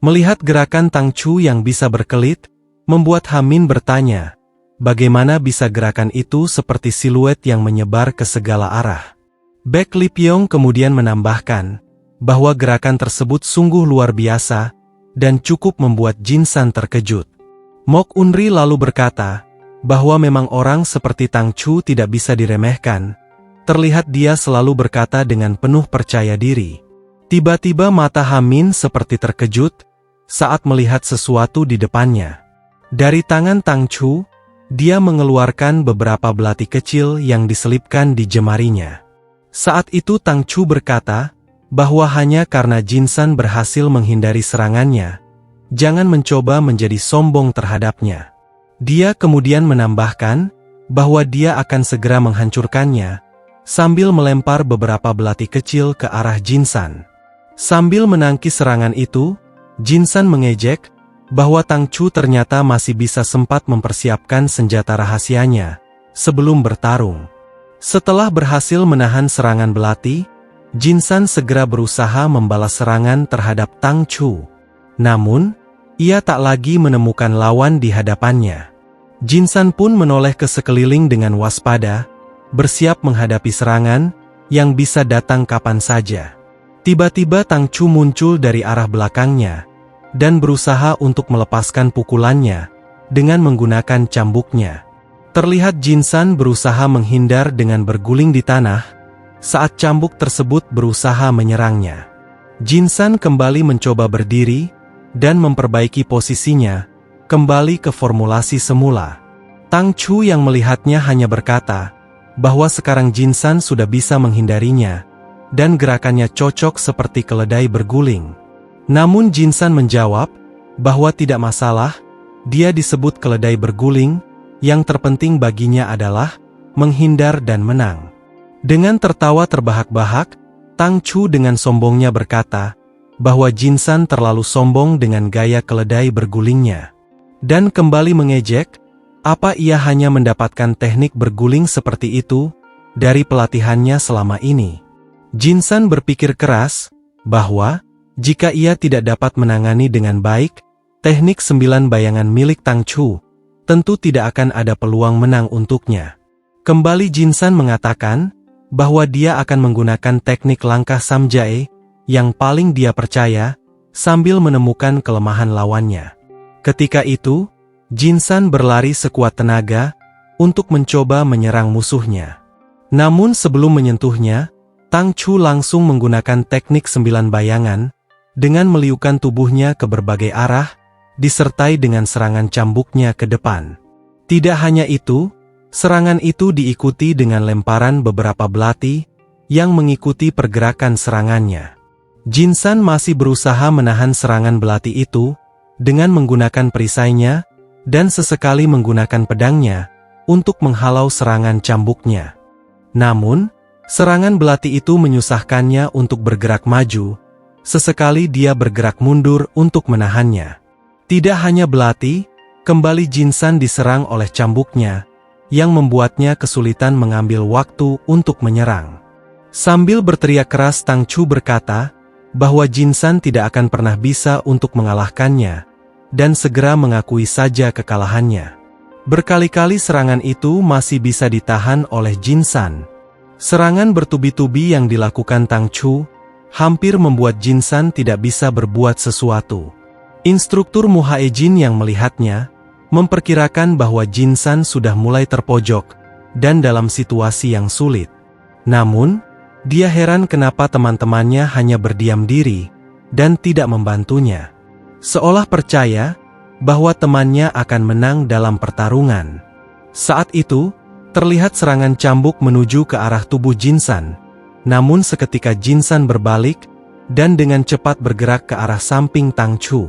Melihat gerakan Tang Chu yang bisa berkelit, membuat Hamin bertanya, bagaimana bisa gerakan itu seperti siluet yang menyebar ke segala arah. Baek Li Pyong kemudian menambahkan, bahwa gerakan tersebut sungguh luar biasa, dan cukup membuat Jin San terkejut. Mok Unri lalu berkata, bahwa memang orang seperti Tang Chu tidak bisa diremehkan. Terlihat dia selalu berkata dengan penuh percaya diri. Tiba-tiba mata Hamin seperti terkejut, saat melihat sesuatu di depannya. Dari tangan Tang Chu, dia mengeluarkan beberapa belati kecil yang diselipkan di jemarinya. Saat itu Tang Chu berkata, bahwa hanya karena Jin San berhasil menghindari serangannya, jangan mencoba menjadi sombong terhadapnya. Dia kemudian menambahkan, bahwa dia akan segera menghancurkannya, sambil melempar beberapa belati kecil ke arah Jin San. Sambil menangkis serangan itu, Jin San mengejek, bahwa Tang Chu ternyata masih bisa sempat mempersiapkan senjata rahasianya, sebelum bertarung. Setelah berhasil menahan serangan belati, Jin San segera berusaha membalas serangan terhadap Tang Chu. Namun, ia tak lagi menemukan lawan di hadapannya. Jin San pun menoleh ke sekeliling dengan waspada, bersiap menghadapi serangan, yang bisa datang kapan saja. Tiba-tiba Tang Chu muncul dari arah belakangnya, dan berusaha untuk melepaskan pukulannya, dengan menggunakan cambuknya. Terlihat Jin San berusaha menghindar dengan berguling di tanah, saat cambuk tersebut berusaha menyerangnya. Jin San kembali mencoba berdiri, dan memperbaiki posisinya, kembali ke formulasi semula. Tang Chu yang melihatnya hanya berkata, bahwa sekarang Jin San sudah bisa menghindarinya, dan gerakannya cocok seperti keledai berguling. Namun Jin San menjawab, bahwa tidak masalah, dia disebut keledai berguling, yang terpenting baginya adalah, menghindar dan menang. Dengan tertawa terbahak-bahak, Tang Chu dengan sombongnya berkata, bahwa Jin San terlalu sombong dengan gaya keledai bergulingnya. Dan kembali mengejek, apa ia hanya mendapatkan teknik berguling seperti itu, dari pelatihannya selama ini. Jin San berpikir keras, bahwa, jika ia tidak dapat menangani dengan baik, teknik 9 bayangan milik Tang Chu, tentu tidak akan ada peluang menang untuknya. Kembali Jin San mengatakan, bahwa dia akan menggunakan teknik langkah Samjae, yang paling dia percaya, sambil menemukan kelemahan lawannya. Ketika itu, Jin San berlari sekuat tenaga, untuk mencoba menyerang musuhnya. Namun sebelum menyentuhnya, Tang Chu langsung menggunakan teknik 9 bayangan, dengan meliukan tubuhnya ke berbagai arah, disertai dengan serangan cambuknya ke depan. Tidak hanya itu, serangan itu diikuti dengan lemparan beberapa belati, yang mengikuti pergerakan serangannya. Jin San masih berusaha menahan serangan belati itu, dengan menggunakan perisainya, dan sesekali menggunakan pedangnya, untuk menghalau serangan cambuknya. Namun, serangan belati itu menyusahkannya untuk bergerak maju. Sesekali dia bergerak mundur untuk menahannya. Tidak hanya belati, kembali Jin San diserang oleh cambuknya, yang membuatnya kesulitan mengambil waktu untuk menyerang. Sambil berteriak keras Tang Chu berkata, bahwa Jin San tidak akan pernah bisa untuk mengalahkannya, dan segera mengakui saja kekalahannya. Berkali-kali serangan itu masih bisa ditahan oleh Jin San. Serangan bertubi-tubi yang dilakukan Tang Chu, hampir membuat Jin San tidak bisa berbuat sesuatu. Instruktur Muhae Jin yang melihatnya, memperkirakan bahwa Jin San sudah mulai terpojok, dan dalam situasi yang sulit. Namun, dia heran kenapa teman-temannya hanya berdiam diri, dan tidak membantunya. Seolah percaya, bahwa temannya akan menang dalam pertarungan. Saat itu, terlihat serangan cambuk menuju ke arah tubuh Jin San. Namun seketika Jin San berbalik, dan dengan cepat bergerak ke arah samping Tang Chu.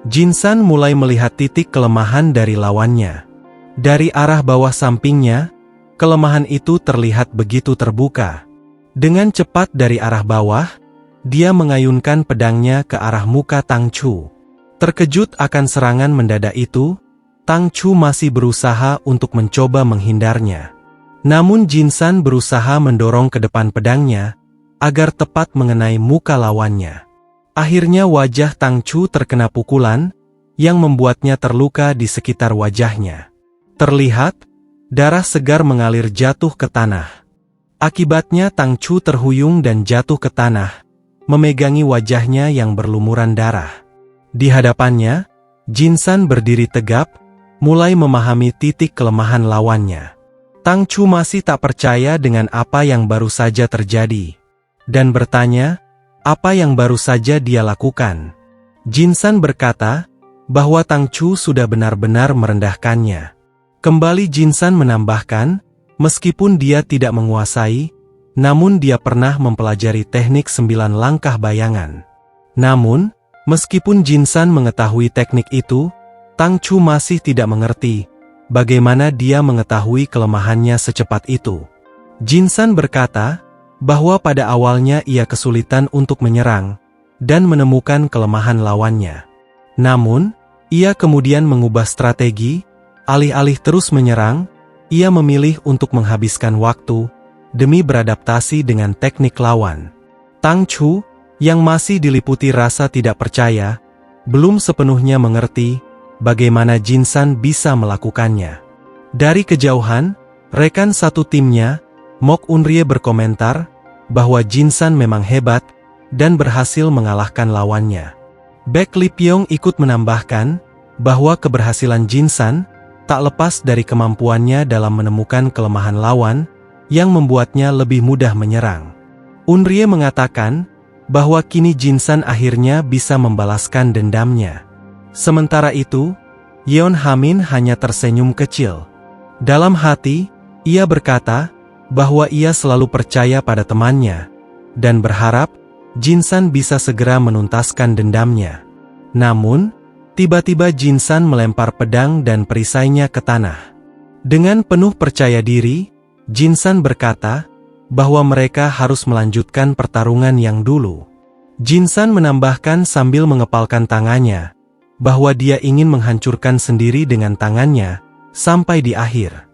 Jin San mulai melihat titik kelemahan dari lawannya. Dari arah bawah sampingnya, kelemahan itu terlihat begitu terbuka. Dengan cepat dari arah bawah, dia mengayunkan pedangnya ke arah muka Tang Chu. Terkejut akan serangan mendadak itu, Tang Chu masih berusaha untuk mencoba menghindarnya. Namun Jin San berusaha mendorong ke depan pedangnya, agar tepat mengenai muka lawannya. Akhirnya wajah Tang Chu terkena pukulan, yang membuatnya terluka di sekitar wajahnya. Terlihat, darah segar mengalir jatuh ke tanah. Akibatnya Tang Chu terhuyung dan jatuh ke tanah, memegangi wajahnya yang berlumuran darah. Di hadapannya, Jin San berdiri tegap, mulai memahami titik kelemahan lawannya. Tang Chu masih tak percaya dengan apa yang baru saja terjadi, dan bertanya, apa yang baru saja dia lakukan. Jin San berkata, bahwa Tang Chu sudah benar-benar merendahkannya. Kembali Jin San menambahkan, meskipun dia tidak menguasai, namun dia pernah mempelajari teknik 9 langkah bayangan. Namun, meskipun Jin San mengetahui teknik itu, Tang Chu masih tidak mengerti bagaimana dia mengetahui kelemahannya secepat itu. Jin San berkata, bahwa pada awalnya ia kesulitan untuk menyerang dan menemukan kelemahan lawannya. Namun, ia kemudian mengubah strategi, alih-alih terus menyerang, ia memilih untuk menghabiskan waktu demi beradaptasi dengan teknik lawan. Tang Chu, yang masih diliputi rasa tidak percaya, belum sepenuhnya mengerti bagaimana Jin San bisa melakukannya. Dari kejauhan, rekan satu timnya, Mok Unrie berkomentar bahwa Jin San memang hebat dan berhasil mengalahkan lawannya. Baek Lipyong ikut menambahkan bahwa keberhasilan Jin San tak lepas dari kemampuannya dalam menemukan kelemahan lawan yang membuatnya lebih mudah menyerang. Unrie mengatakan bahwa kini Jin San akhirnya bisa membalaskan dendamnya. Sementara itu, Yeon Hamin hanya tersenyum kecil. Dalam hati, ia berkata bahwa ia selalu percaya pada temannya, dan berharap Jin San bisa segera menuntaskan dendamnya. Namun, tiba-tiba Jin San melempar pedang dan perisainya ke tanah. Dengan penuh percaya diri, Jin San berkata bahwa mereka harus melanjutkan pertarungan yang dulu. Jin San menambahkan sambil mengepalkan tangannya, bahwa dia ingin menghancurkan sendiri dengan tangannya, sampai di akhir.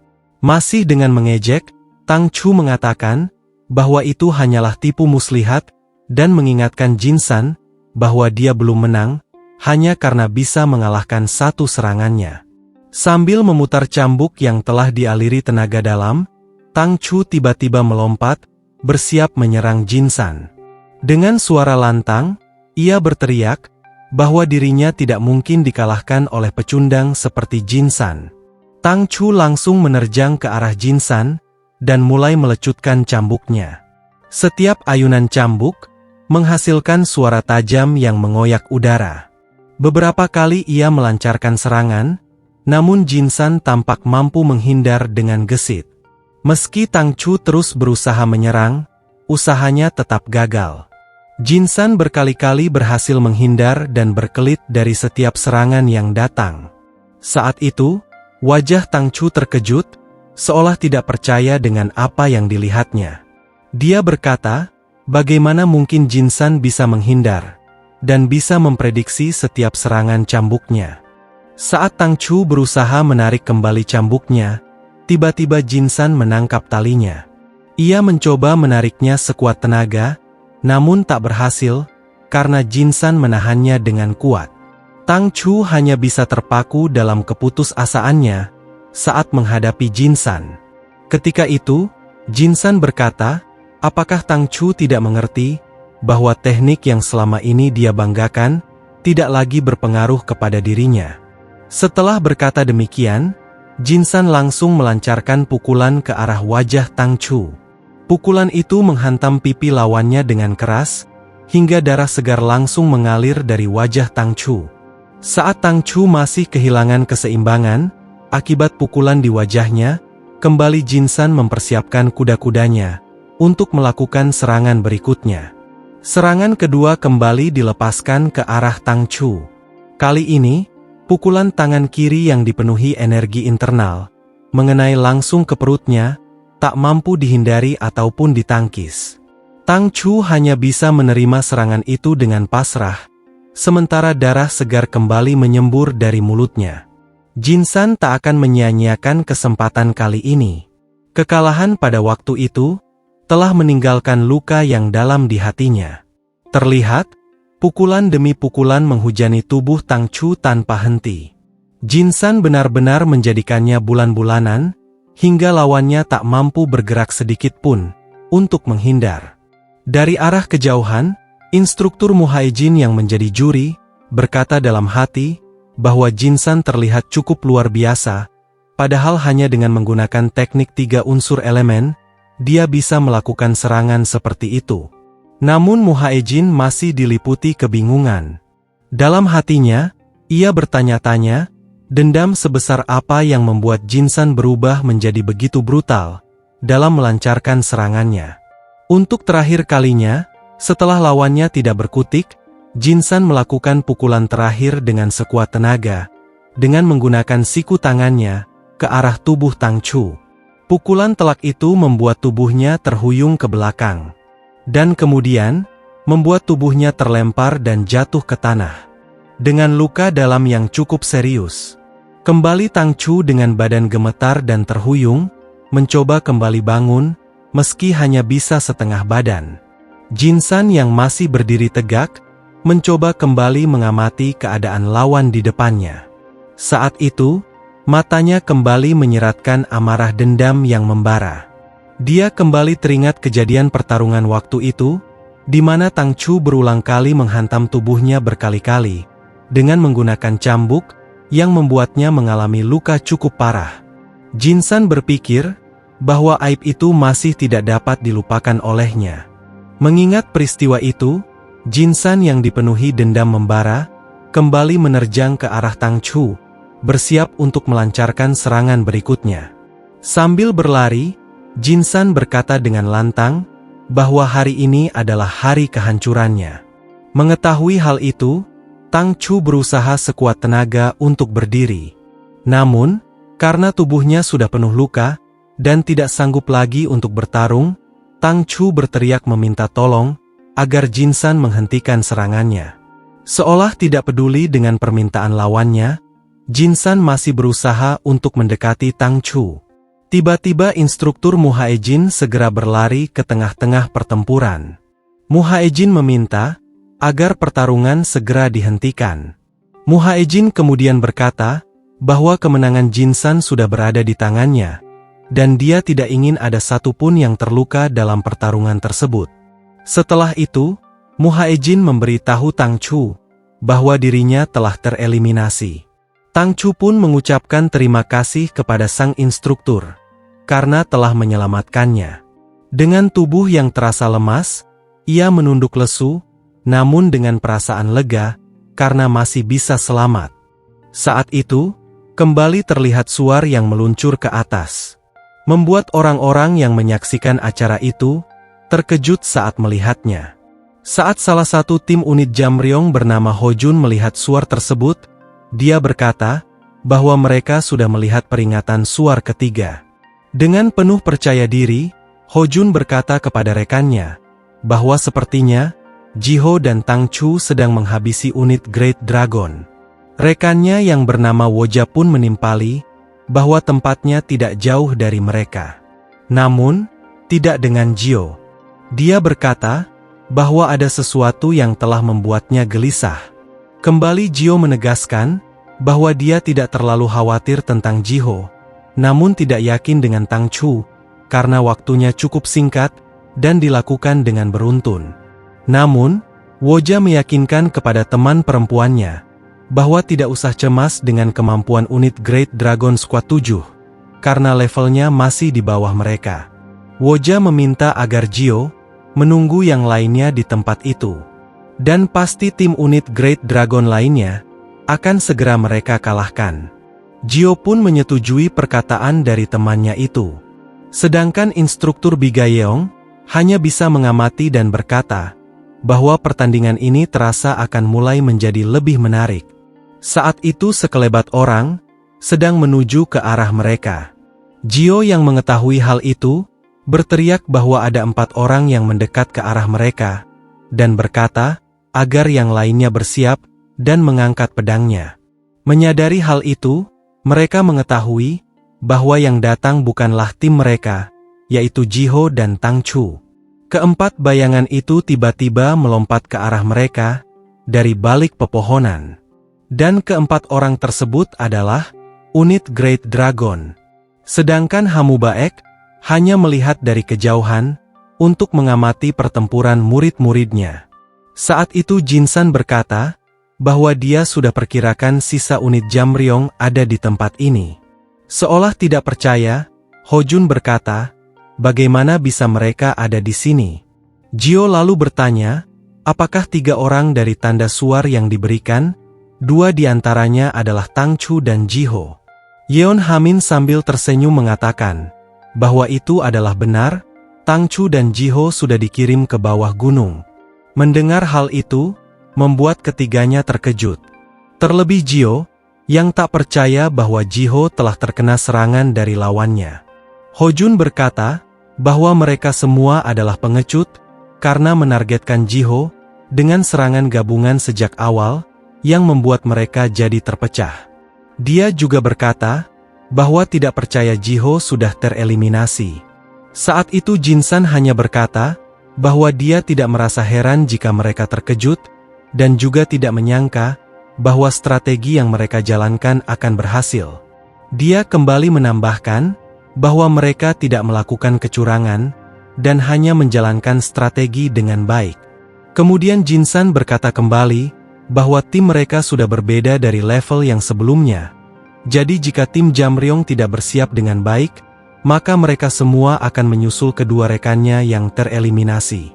Masih dengan mengejek, Tang Chu mengatakan bahwa itu hanyalah tipu muslihat dan mengingatkan Jin San bahwa dia belum menang hanya karena bisa mengalahkan satu serangannya. Sambil memutar cambuk yang telah dialiri tenaga dalam, Tang Chu tiba-tiba melompat, bersiap menyerang Jin San. Dengan suara lantang, ia berteriak bahwa dirinya tidak mungkin dikalahkan oleh pecundang seperti Jin San. Tang Chu langsung menerjang ke arah Jin San dan mulai melecutkan cambuknya. Setiap ayunan cambuk menghasilkan suara tajam yang mengoyak udara. Beberapa kali ia melancarkan serangan, namun Jin San tampak mampu menghindar dengan gesit. Meski Tang Chu terus berusaha menyerang, usahanya tetap gagal. Jin San berkali-kali berhasil menghindar dan berkelit dari setiap serangan yang datang. Saat itu, wajah Tang Chu terkejut, seolah tidak percaya dengan apa yang dilihatnya. Dia berkata, bagaimana mungkin Jin San bisa menghindar dan bisa memprediksi setiap serangan cambuknya. Saat Tang Chu berusaha menarik kembali cambuknya, tiba-tiba Jin San menangkap talinya. Ia mencoba menariknya sekuat tenaga, namun tak berhasil, karena Jin San menahannya dengan kuat. Tang Chu hanya bisa terpaku dalam keputusasaannya saat menghadapi Jin San. Ketika itu, Jin San berkata, apakah Tang Chu tidak mengerti bahwa teknik yang selama ini dia banggakan tidak lagi berpengaruh kepada dirinya? Setelah berkata demikian, Jin San langsung melancarkan pukulan ke arah wajah Tang Chu. Pukulan itu menghantam pipi lawannya dengan keras, hingga darah segar langsung mengalir dari wajah Tang Chu. Saat Tang Chu masih kehilangan keseimbangan akibat pukulan di wajahnya, kembali Jin San mempersiapkan kuda-kudanya untuk melakukan serangan berikutnya. Serangan kedua kembali dilepaskan ke arah Tang Chu. Kali ini, pukulan tangan kiri yang dipenuhi energi internal mengenai langsung ke perutnya, tak mampu dihindari ataupun ditangkis. Tang Chu hanya bisa menerima serangan itu dengan pasrah, sementara darah segar kembali menyembur dari mulutnya. Jin San tak akan menyia-nyiakan kesempatan kali ini. Kekalahan pada waktu itu telah meninggalkan luka yang dalam di hatinya. Terlihat, Pukulan demi pukulan menghujani tubuh Tang Chu tanpa henti. Jin San benar-benar menjadikannya bulan-bulanan, hingga lawannya tak mampu bergerak sedikit pun untuk menghindar. Dari arah kejauhan, instruktur Muhaijin yang menjadi juri berkata dalam hati bahwa Jin San terlihat cukup luar biasa, padahal hanya dengan menggunakan teknik 3 unsur elemen, dia bisa melakukan serangan seperti itu. Namun Muhaijin masih diliputi kebingungan. Dalam hatinya, ia bertanya-tanya, dendam sebesar apa yang membuat Jin San berubah menjadi begitu brutal dalam melancarkan serangannya. Untuk terakhir kalinya, setelah lawannya tidak berkutik, Jin San melakukan pukulan terakhir dengan sekuat tenaga, dengan menggunakan siku tangannya ke arah tubuh Tang Chu. Pukulan telak itu membuat tubuhnya terhuyung ke belakang, dan kemudian membuat tubuhnya terlempar dan jatuh ke tanah dengan luka dalam yang cukup serius. Kembali Tang Chu dengan badan gemetar dan terhuyung, mencoba kembali bangun, meski hanya bisa setengah badan. Jin San yang masih berdiri tegak, mencoba kembali mengamati keadaan lawan di depannya. Saat itu, matanya kembali menyeratkan amarah dendam yang membara. Dia kembali teringat kejadian pertarungan waktu itu, di mana Tang Chu berulang kali menghantam tubuhnya berkali-kali, dengan menggunakan cambuk, yang membuatnya mengalami luka cukup parah. Jin San berpikir, bahwa aib itu masih tidak dapat dilupakan olehnya. Mengingat peristiwa itu, Jin San yang dipenuhi dendam membara, kembali menerjang ke arah Tang Chu, bersiap untuk melancarkan serangan berikutnya. Sambil berlari, Jin San berkata dengan lantang, bahwa hari ini adalah hari kehancurannya. Mengetahui hal itu, Tang Chu berusaha sekuat tenaga untuk berdiri. Namun, karena tubuhnya sudah penuh luka, dan tidak sanggup lagi untuk bertarung, Tang Chu berteriak meminta tolong, agar Jin San menghentikan serangannya. Seolah tidak peduli dengan permintaan lawannya, Jin San masih berusaha untuk mendekati Tang Chu. Tiba-tiba instruktur Muhaijin segera berlari ke tengah-tengah pertempuran. Muhaijin meminta agar pertarungan segera dihentikan. Muhaijin kemudian berkata bahwa kemenangan Jin San sudah berada di tangannya, dan dia tidak ingin ada satupun yang terluka dalam pertarungan tersebut. Setelah itu, Muhaijin memberitahu Tang Chu bahwa dirinya telah tereliminasi. Tang Chu pun mengucapkan terima kasih kepada sang instruktur karena telah menyelamatkannya. Dengan tubuh yang terasa lemas, ia menunduk lesu, namun dengan perasaan lega karena masih bisa selamat. Saat itu, kembali terlihat suar yang meluncur ke atas, membuat orang-orang yang menyaksikan acara itu terkejut saat melihatnya. Saat salah satu tim unit Jamryong bernama Ho Jun melihat suar tersebut, dia berkata bahwa mereka sudah melihat peringatan suar ketiga. Dengan penuh percaya diri, Ho Jun berkata kepada rekannya bahwa sepertinya Jiho dan Tang Chu sedang menghabisi unit Great Dragon. Rekannya yang bernama Woja pun menimpali bahwa tempatnya tidak jauh dari mereka. Namun, tidak dengan Jio. Dia berkata bahwa ada sesuatu yang telah membuatnya gelisah. Kembali Jio menegaskan bahwa dia tidak terlalu khawatir tentang Jiho, namun tidak yakin dengan Tang Chu, karena waktunya cukup singkat dan dilakukan dengan beruntun. Namun, Woja meyakinkan kepada teman perempuannya bahwa tidak usah cemas dengan kemampuan unit Great Dragon Squad 7, karena levelnya masih di bawah mereka. Woja meminta agar Jio menunggu yang lainnya di tempat itu, dan pasti tim unit Great Dragon lainnya akan segera mereka kalahkan. Jio pun menyetujui perkataan dari temannya itu. Sedangkan instruktur Bigayeong hanya bisa mengamati dan berkata bahwa pertandingan ini terasa akan mulai menjadi lebih menarik. Saat itu sekelebat orang sedang menuju ke arah mereka. Jio yang mengetahui hal itu berteriak bahwa ada 4 orang yang mendekat ke arah mereka, dan berkata agar yang lainnya bersiap dan mengangkat pedangnya. Menyadari hal itu, mereka mengetahui bahwa yang datang bukanlah tim mereka, yaitu Jiho dan Tang Chu. Keempat bayangan itu tiba-tiba melompat ke arah mereka, dari balik pepohonan. Dan keempat orang tersebut adalah unit Great Dragon. Sedangkan Hamubaek hanya melihat dari kejauhan untuk mengamati pertempuran murid-muridnya. Saat itu Jinsan berkata bahwa dia sudah perkirakan sisa unit Jamryong ada di tempat ini. Seolah tidak percaya, Hojun berkata, bagaimana bisa mereka ada di sini? Jio lalu bertanya, apakah 3 orang dari tanda suar yang diberikan? 2 di antaranya adalah Tangchu dan Jiho. Yeon Hamin sambil tersenyum mengatakan bahwa itu adalah benar, Tangchu dan Jiho sudah dikirim ke bawah gunung. Mendengar hal itu, membuat ketiganya terkejut. Terlebih Jio, yang tak percaya bahwa Jiho telah terkena serangan dari lawannya. Hojun berkata bahwa mereka semua adalah pengecut, karena menargetkan Jiho dengan serangan gabungan sejak awal, yang membuat mereka jadi terpecah. Dia juga berkata bahwa tidak percaya Jiho sudah tereliminasi. Saat itu Jinsan hanya berkata bahwa dia tidak merasa heran jika mereka terkejut, dan juga tidak menyangka bahwa strategi yang mereka jalankan akan berhasil. Dia kembali menambahkan bahwa mereka tidak melakukan kecurangan, dan hanya menjalankan strategi dengan baik. Kemudian Jinsan berkata kembali bahwa tim mereka sudah berbeda dari level yang sebelumnya. Jadi jika tim Jamryong tidak bersiap dengan baik, maka mereka semua akan menyusul kedua rekannya yang tereliminasi.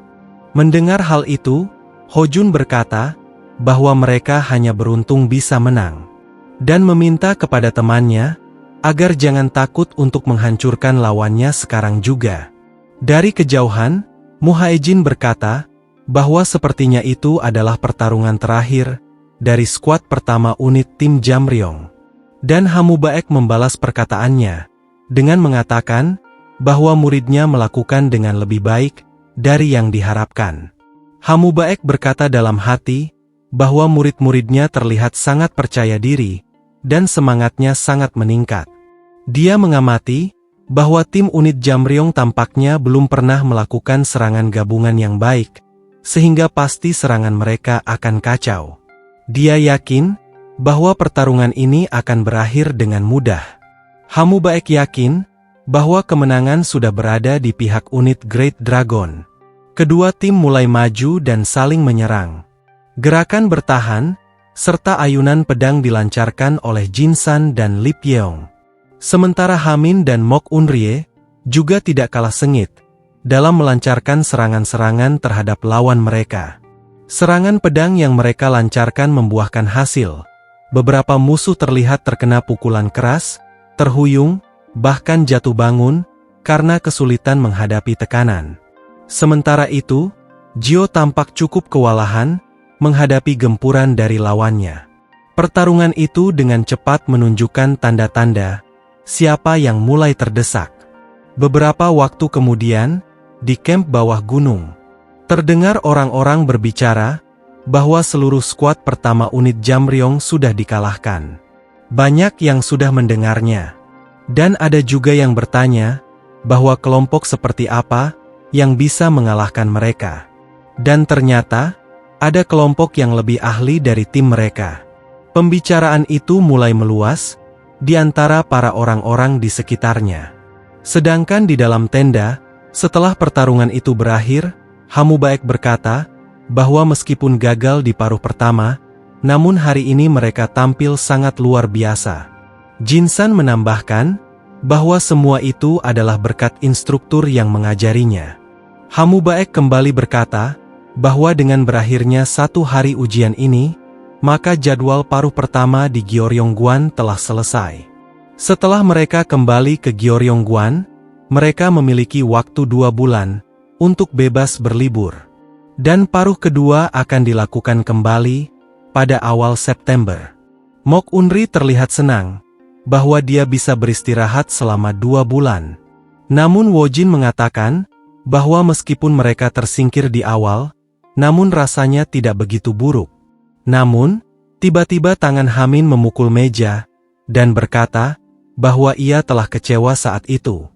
Mendengar hal itu, Hojun berkata bahwa mereka hanya beruntung bisa menang, dan meminta kepada temannya agar jangan takut untuk menghancurkan lawannya sekarang juga. Dari kejauhan, Muhaejin berkata bahwa sepertinya itu adalah pertarungan terakhir dari skuad pertama unit tim Jamryong. Dan Hamubaek membalas perkataannya dengan mengatakan bahwa muridnya melakukan dengan lebih baik dari yang diharapkan. Hamubaek berkata dalam hati bahwa murid-muridnya terlihat sangat percaya diri dan semangatnya sangat meningkat. Dia mengamati bahwa tim unit Jamryong tampaknya belum pernah melakukan serangan gabungan yang baik, sehingga pasti serangan mereka akan kacau. Dia yakin bahwa pertarungan ini akan berakhir dengan mudah. Hamubaek yakin bahwa kemenangan sudah berada di pihak unit Great Dragon. Kedua tim mulai maju dan saling menyerang. Gerakan bertahan, serta ayunan pedang dilancarkan oleh Jinsan dan Lip Yeong. Sementara Hamin dan Mok Unrie juga tidak kalah sengit dalam melancarkan serangan-serangan terhadap lawan mereka. Serangan pedang yang mereka lancarkan membuahkan hasil. Beberapa musuh terlihat terkena pukulan keras, terhuyung, bahkan jatuh bangun, karena kesulitan menghadapi tekanan. Sementara itu, Jio tampak cukup kewalahan, menghadapi gempuran dari lawannya. Pertarungan itu dengan cepat menunjukkan tanda-tanda siapa yang mulai terdesak. Beberapa waktu kemudian, di kamp bawah gunung, terdengar orang-orang berbicara bahwa seluruh skuad pertama unit Jamryong sudah dikalahkan. Banyak yang sudah mendengarnya. Dan ada juga yang bertanya bahwa kelompok seperti apa yang bisa mengalahkan mereka. Dan ternyata, ada kelompok yang lebih ahli dari tim mereka. Pembicaraan itu mulai meluas di antara para orang-orang di sekitarnya. Sedangkan di dalam tenda, setelah pertarungan itu berakhir, Hamubaek berkata bahwa meskipun gagal di paruh pertama, namun hari ini mereka tampil sangat luar biasa. Jinsan menambahkan bahwa semua itu adalah berkat instruktur yang mengajarinya. Hamubaek kembali berkata bahwa dengan berakhirnya 1 hari ujian ini, maka jadwal paruh pertama di Gyeonggwan telah selesai. Setelah mereka kembali ke Gyeonggwan, mereka memiliki waktu 2 bulan untuk bebas berlibur. Dan paruh kedua akan dilakukan kembali pada awal September. Mok Unri terlihat senang bahwa dia bisa beristirahat selama 2 bulan. Namun Wojin mengatakan bahwa meskipun mereka tersingkir di awal, namun rasanya tidak begitu buruk. Namun, tiba-tiba tangan Hamin memukul meja dan berkata bahwa ia telah kecewa saat itu,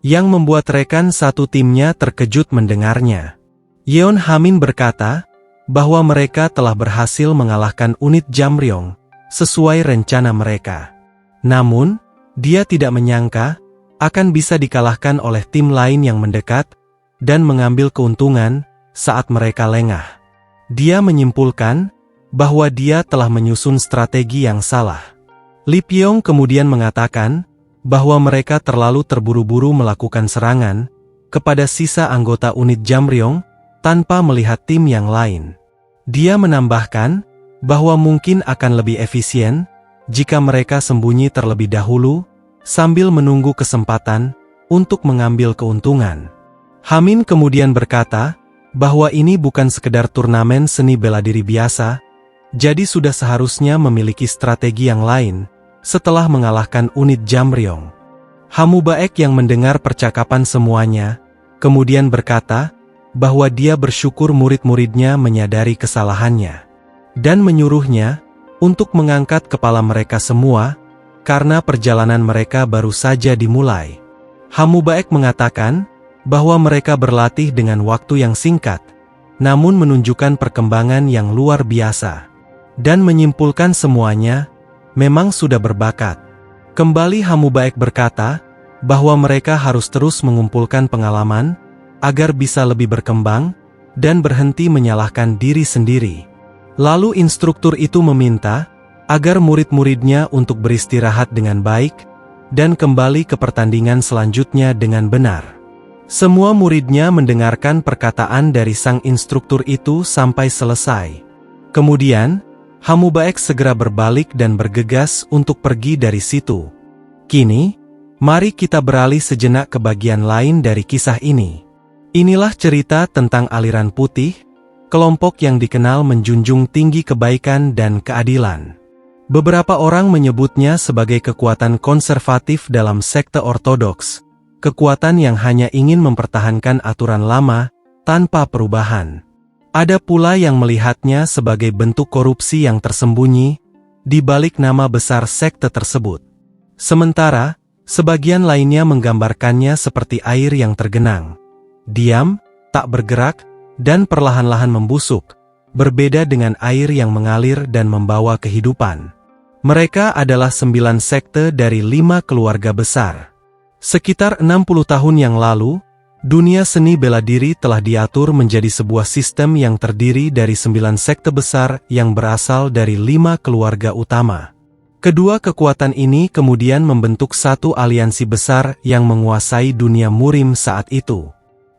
yang membuat rekan satu timnya terkejut mendengarnya. Yeon Hamin berkata bahwa mereka telah berhasil mengalahkan unit Jamryong sesuai rencana mereka. Namun, dia tidak menyangka akan bisa dikalahkan oleh tim lain yang mendekat dan mengambil keuntungan saat mereka lengah. Dia menyimpulkan bahwa dia telah menyusun strategi yang salah. Li Pyong kemudian mengatakan bahwa mereka terlalu terburu-buru melakukan serangan kepada sisa anggota unit Jamryong tanpa melihat tim yang lain. Dia menambahkan bahwa mungkin akan lebih efisien jika mereka sembunyi terlebih dahulu sambil menunggu kesempatan untuk mengambil keuntungan. Hamin kemudian berkata bahwa ini bukan sekedar turnamen seni bela diri biasa, jadi sudah seharusnya memiliki strategi yang lain setelah mengalahkan unit Jamryong. Hamu Baek yang mendengar percakapan semuanya kemudian berkata bahwa dia bersyukur murid-muridnya menyadari kesalahannya dan menyuruhnya untuk mengangkat kepala mereka semua karena perjalanan mereka baru saja dimulai. Hamu Baek mengatakan bahwa mereka berlatih dengan waktu yang singkat, namun menunjukkan perkembangan yang luar biasa, dan menyimpulkan semuanya memang sudah berbakat. Kembali Hamu Baek berkata bahwa mereka harus terus mengumpulkan pengalaman agar bisa lebih berkembang dan berhenti menyalahkan diri sendiri. Lalu instruktur itu meminta agar murid-muridnya untuk beristirahat dengan baik dan kembali ke pertandingan selanjutnya dengan benar. Semua muridnya mendengarkan perkataan dari sang instruktur itu sampai selesai. Kemudian, Hamu Baek segera berbalik dan bergegas untuk pergi dari situ. Kini, mari kita beralih sejenak ke bagian lain dari kisah ini. Inilah cerita tentang aliran putih, kelompok yang dikenal menjunjung tinggi kebaikan dan keadilan. Beberapa orang menyebutnya sebagai kekuatan konservatif dalam sekte ortodoks, kekuatan yang hanya ingin mempertahankan aturan lama tanpa perubahan. Ada pula yang melihatnya sebagai bentuk korupsi yang tersembunyi di balik nama besar sekte tersebut. Sementara, sebagian lainnya menggambarkannya seperti air yang tergenang, diam, tak bergerak, dan perlahan-lahan membusuk, berbeda dengan air yang mengalir dan membawa kehidupan. Mereka adalah 9 sekte dari 5 keluarga besar. Sekitar 60 tahun yang lalu, dunia seni bela diri telah diatur menjadi sebuah sistem yang terdiri dari 9 sekte besar yang berasal dari 5 keluarga utama. Kedua kekuatan ini kemudian membentuk satu aliansi besar yang menguasai dunia murim saat itu.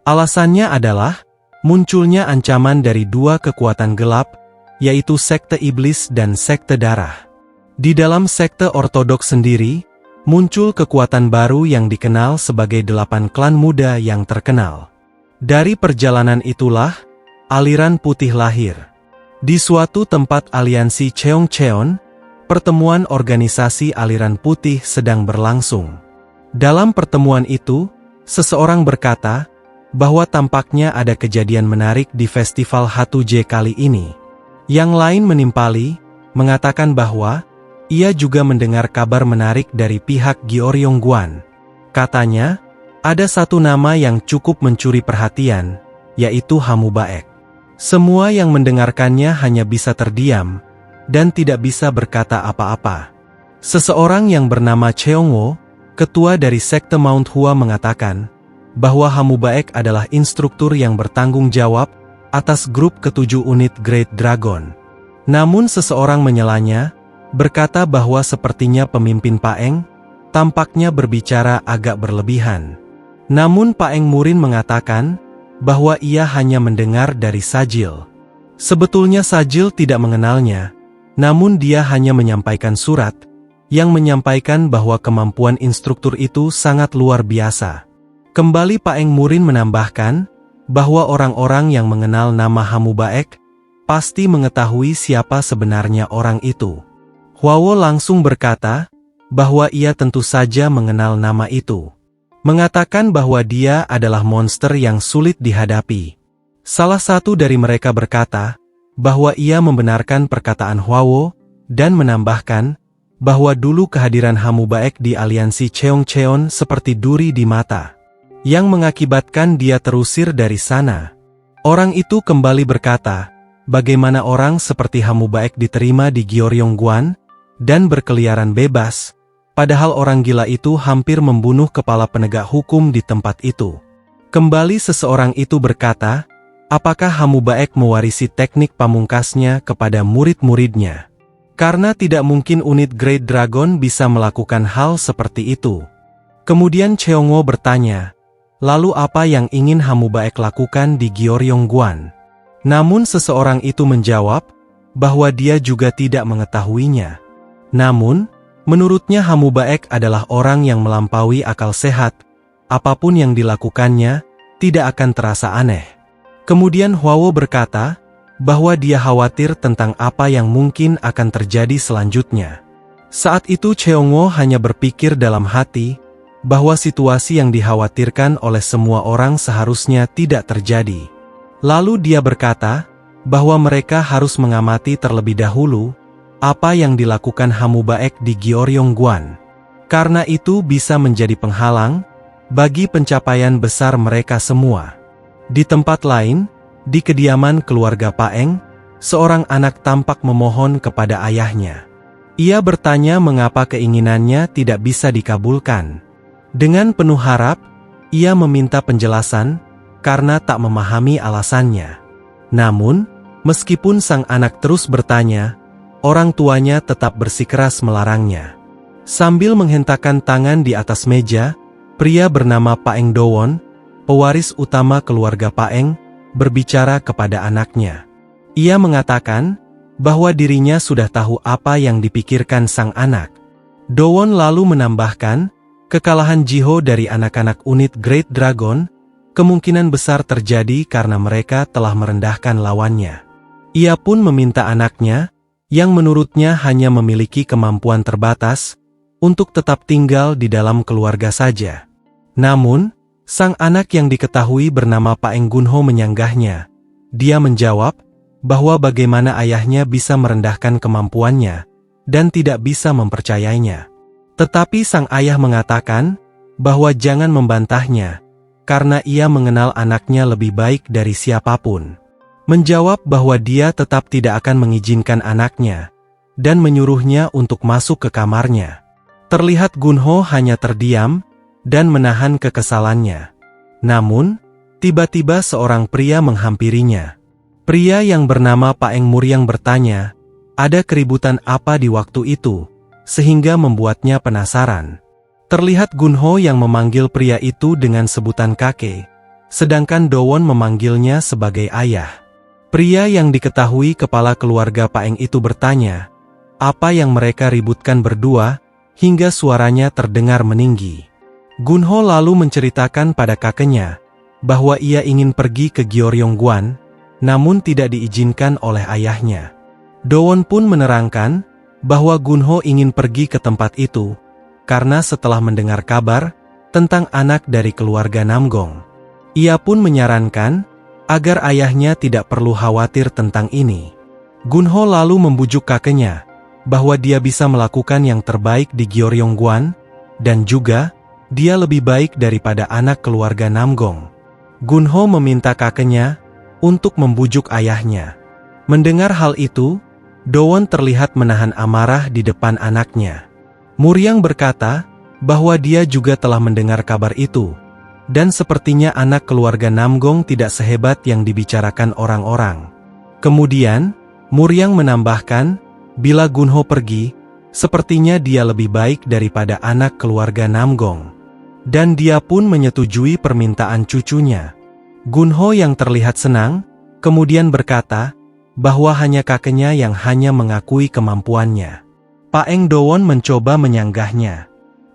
Alasannya adalah munculnya ancaman dari dua kekuatan gelap, yaitu sekte iblis dan sekte darah. Di dalam sekte ortodoks sendiri, muncul kekuatan baru yang dikenal sebagai 8 klan muda yang terkenal. Dari perjalanan itulah, aliran putih lahir. Di suatu tempat aliansi Cheongcheon, pertemuan organisasi aliran putih sedang berlangsung. Dalam pertemuan itu, seseorang berkata bahwa tampaknya ada kejadian menarik di festival Hatuje kali ini. Yang lain menimpali, mengatakan bahwa ia juga mendengar kabar menarik dari pihak Gyeongyang. Katanya, ada satu nama yang cukup mencuri perhatian, yaitu Hamu Baek. Semua yang mendengarkannya hanya bisa terdiam, dan tidak bisa berkata apa-apa. Seseorang yang bernama Cheongwo, ketua dari sekte Mount Hua mengatakan bahwa Hamu Baek adalah instruktur yang bertanggung jawab atas grup ke-7 unit Great Dragon. Namun seseorang menyelanya, berkata bahwa sepertinya pemimpin Paeng tampaknya berbicara agak berlebihan. Namun Paeng Murin mengatakan bahwa ia hanya mendengar dari Sajil. Sebetulnya Sajil tidak mengenalnya, namun dia hanya menyampaikan surat yang menyampaikan bahwa kemampuan instruktur itu sangat luar biasa. Kembali Paeng Murin menambahkan bahwa orang-orang yang mengenal nama Hamu Baek pasti mengetahui siapa sebenarnya orang itu. Hwawo langsung berkata bahwa ia tentu saja mengenal nama itu, mengatakan bahwa dia adalah monster yang sulit dihadapi. Salah satu dari mereka berkata bahwa ia membenarkan perkataan Hwawo dan menambahkan bahwa dulu kehadiran Hamu Baek di aliansi Cheongcheon seperti duri di mata, yang mengakibatkan dia terusir dari sana. Orang itu kembali berkata bagaimana orang seperti Hamu Baek diterima di Gyeongyang dan berkeliaran bebas, padahal orang gila itu hampir membunuh kepala penegak hukum di tempat itu. Kembali seseorang itu berkata, apakah Hamu Baek mewarisi teknik pamungkasnya kepada murid-muridnya? Karena tidak mungkin unit Great Dragon bisa melakukan hal seperti itu. Kemudian Cheongwo bertanya, lalu apa yang ingin Hamu Baek lakukan di Gyeongyang? Namun seseorang itu menjawab, bahwa dia juga tidak mengetahuinya. Namun, menurutnya Hamu Baek adalah orang yang melampaui akal sehat, apapun yang dilakukannya, tidak akan terasa aneh. Kemudian Hwawo berkata, bahwa dia khawatir tentang apa yang mungkin akan terjadi selanjutnya. Saat itu Cheongwo hanya berpikir dalam hati, bahwa situasi yang dikhawatirkan oleh semua orang seharusnya tidak terjadi. Lalu dia berkata, bahwa mereka harus mengamati terlebih dahulu, apa yang dilakukan Hamu Baek di Gyeongyang. Karena itu bisa menjadi penghalang, bagi pencapaian besar mereka semua. Di tempat lain, di kediaman keluarga Paeng, seorang anak tampak memohon kepada ayahnya. Ia bertanya mengapa keinginannya tidak bisa dikabulkan. Dengan penuh harap, ia meminta penjelasan, karena tak memahami alasannya. Namun, meskipun sang anak terus bertanya, orang tuanya tetap bersikeras melarangnya. Sambil menghentakkan tangan di atas meja, pria bernama Paeng Dowon, pewaris utama keluarga Paeng, berbicara kepada anaknya. Ia mengatakan, bahwa dirinya sudah tahu apa yang dipikirkan sang anak. Dowon lalu menambahkan, kekalahan Jiho dari anak-anak unit Great Dragon, kemungkinan besar terjadi karena mereka telah merendahkan lawannya. Ia pun meminta anaknya, yang menurutnya hanya memiliki kemampuan terbatas, untuk tetap tinggal di dalam keluarga saja. Namun, sang anak yang diketahui bernama Paeng Gunho menyanggahnya. Dia menjawab, bahwa bagaimana ayahnya bisa merendahkan kemampuannya, dan tidak bisa mempercayainya. Tetapi sang ayah mengatakan, bahwa jangan membantahnya, karena ia mengenal anaknya lebih baik dari siapapun. Menjawab bahwa dia tetap tidak akan mengizinkan anaknya, dan menyuruhnya untuk masuk ke kamarnya. Terlihat Gunho hanya terdiam, dan menahan kekesalannya. Namun, tiba-tiba seorang pria menghampirinya. Pria yang bernama Paeng Muryang bertanya, ada keributan apa di waktu itu, sehingga membuatnya penasaran. Terlihat Gunho yang memanggil pria itu dengan sebutan kakek, sedangkan Dowon memanggilnya sebagai ayah. Pria yang diketahui kepala keluarga Paeng itu bertanya, apa yang mereka ributkan berdua, hingga suaranya terdengar meninggi. Gunho lalu menceritakan pada kakeknya, bahwa ia ingin pergi ke Gyeongyang, namun tidak diizinkan oleh ayahnya. Dowon pun menerangkan, bahwa Gunho ingin pergi ke tempat itu, karena setelah mendengar kabar tentang anak dari keluarga Namgong. Ia pun menyarankan, agar ayahnya tidak perlu khawatir tentang ini. Gunho lalu membujuk kakeknya, bahwa dia bisa melakukan yang terbaik di Gyeongyang, dan juga, dia lebih baik daripada anak keluarga Namgong. Gunho meminta kakeknya, untuk membujuk ayahnya. Mendengar hal itu, Dowon terlihat menahan amarah di depan anaknya. Muryang berkata, bahwa dia juga telah mendengar kabar itu, dan sepertinya anak keluarga Namgong tidak sehebat yang dibicarakan orang-orang. Kemudian, Muryang menambahkan, bila Gunho pergi, sepertinya dia lebih baik daripada anak keluarga Namgong. Dan dia pun menyetujui permintaan cucunya. Gunho yang terlihat senang, kemudian berkata, bahwa hanya kakeknya yang hanya mengakui kemampuannya. Paeng Dowon mencoba menyanggahnya.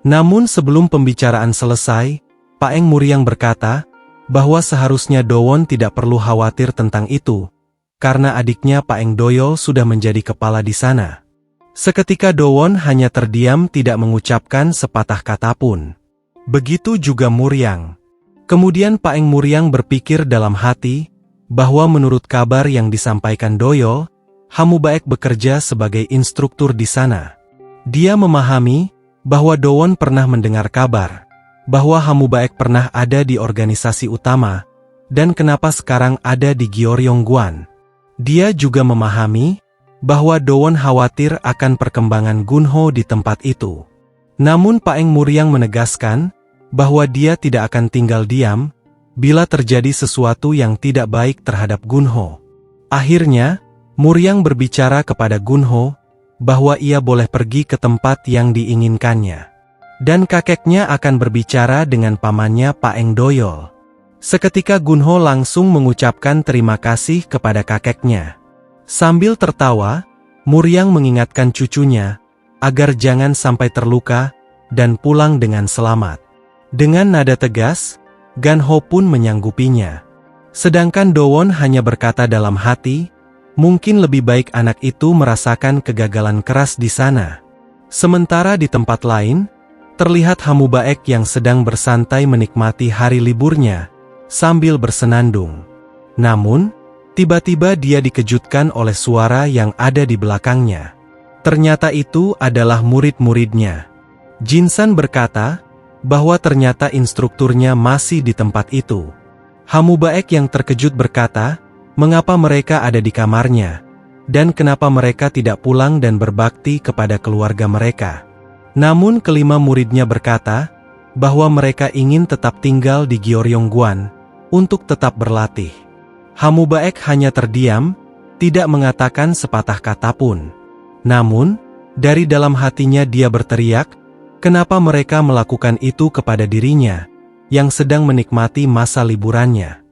Namun sebelum pembicaraan selesai, Paeng Muryang berkata, bahwa seharusnya Dowon tidak perlu khawatir tentang itu, karena adiknya Paeng Doyol sudah menjadi kepala di sana. Seketika Dowon hanya terdiam tidak mengucapkan sepatah kata pun. Begitu juga Muryang. Kemudian Paeng Muryang berpikir dalam hati, bahwa menurut kabar yang disampaikan Doyol, Hamu Baek bekerja sebagai instruktur di sana. Dia memahami, bahwa Dowon pernah mendengar kabar, bahwa Hamu Baek pernah ada di organisasi utama, dan kenapa sekarang ada di Gyeongyang. Dia juga memahami bahwa Dowon khawatir akan perkembangan Gunho di tempat itu. Namun Paeng Muryang menegaskan bahwa dia tidak akan tinggal diam bila terjadi sesuatu yang tidak baik terhadap Gunho. Akhirnya, Muryang berbicara kepada Gunho bahwa ia boleh pergi ke tempat yang diinginkannya. Dan kakeknya akan berbicara dengan pamannya Paeng Doyol. Seketika Gunho langsung mengucapkan terima kasih kepada kakeknya. Sambil tertawa, Muryang mengingatkan cucunya agar jangan sampai terluka dan pulang dengan selamat. Dengan nada tegas, Ganho pun menyanggupinya. Sedangkan Dowon hanya berkata dalam hati, mungkin lebih baik anak itu merasakan kegagalan keras di sana. Sementara di tempat lain, terlihat Hamubaek yang sedang bersantai menikmati hari liburnya sambil bersenandung. Namun, tiba-tiba dia dikejutkan oleh suara yang ada di belakangnya. Ternyata itu adalah murid-muridnya. Jinsan berkata bahwa ternyata instrukturnya masih di tempat itu. Hamubaek yang terkejut berkata, mengapa mereka ada di kamarnya, dan kenapa mereka tidak pulang dan berbakti kepada keluarga mereka. Namun kelima muridnya berkata bahwa mereka ingin tetap tinggal di Gyeongyang untuk tetap berlatih. Hamubaek hanya terdiam, tidak mengatakan sepatah kata pun. Namun, dari dalam hatinya dia berteriak, kenapa mereka melakukan itu kepada dirinya, yang sedang menikmati masa liburannya.